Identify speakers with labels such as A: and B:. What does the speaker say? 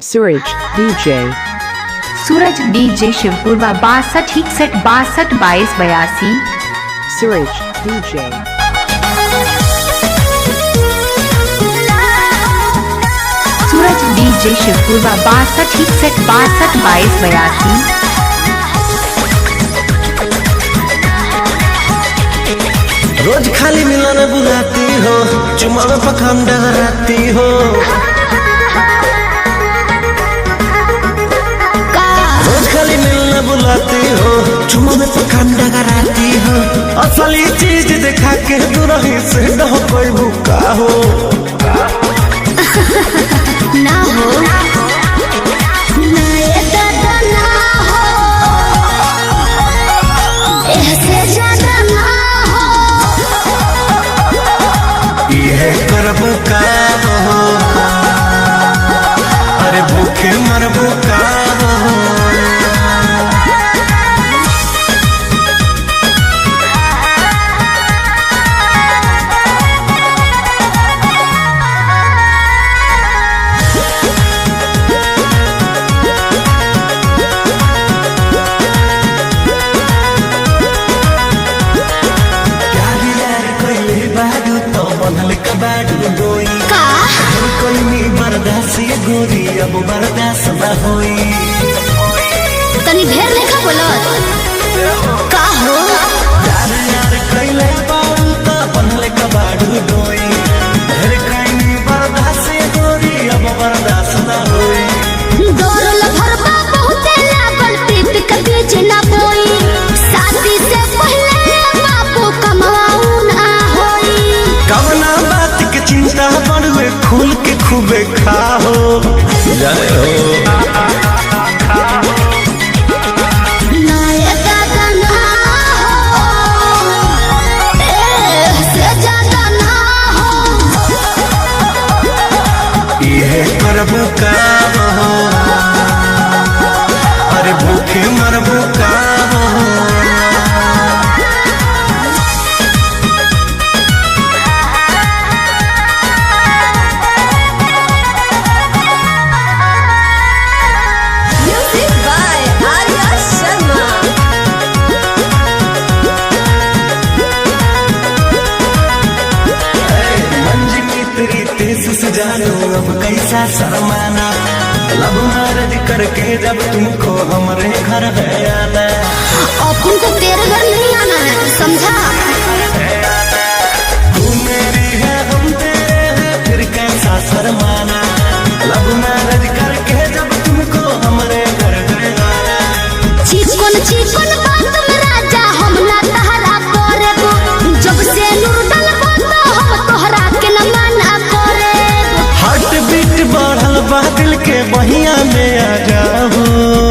A: सूरज DJ
B: सूरज DJ Shivpurwa 62 61 62 22
A: सूरज DJ
B: सूरज DJ Shivpurwa 62 61 62 22
C: रोज खाली मिलने बुलाती हो, चुमा में पखाम डगराती हो। रोज खाली मिलने बुलाती हो, चुमा में पखाम डगराती हो। असली चीज दिखा के दुरही से न कोई भूखा हो
D: ना हो ना ये दादा ना हो, ऐसे ज्यादा ना हो।
C: ये करब काम हो, अरे भूखे मरबो काम हो। गोरी अब बर्दाश्त न होई,
D: तनी ढेर लेखा बोलत का हो।
C: यार यार कइले बाऊ त बनले कबाड़ू डोई। ढेर कइनी बर्दाश्त गोरी अब बर्दाश्त न होई।
D: दौड़ल भरबा बहुते लागल, प्रीत के बीच ना बोई। शादी से पहले बापू कमाऊ ना होई।
C: कवना बात के चिंता बढ़वे, खुल के खूबे खाओ जाए हो।
D: ना ये दादा ना हो, ऐसे ज्यादा ना हो।
C: ये करब काम हो, अरे भूखे मरबो काम हो। जानो अब कैसा शर्माना, लब मैरिज करके जब तुमको हमारे घर है आना।
D: अपन को तेरे घर नहीं आना है, समझा।
C: तू मेरी है हम तेरे हैं, फिर कैसा शर्माना। लब मैरिज करके जब तुमको हमारे घर है आना।
D: चिकन चिकन बात में राजा हम ना तहरा करेबो, जब से नूर डालबो तो हम तोहरा के न मना करेबो।
C: हार्ट बीट बढ़ल बा, दिल के बहिया में आ जाओ।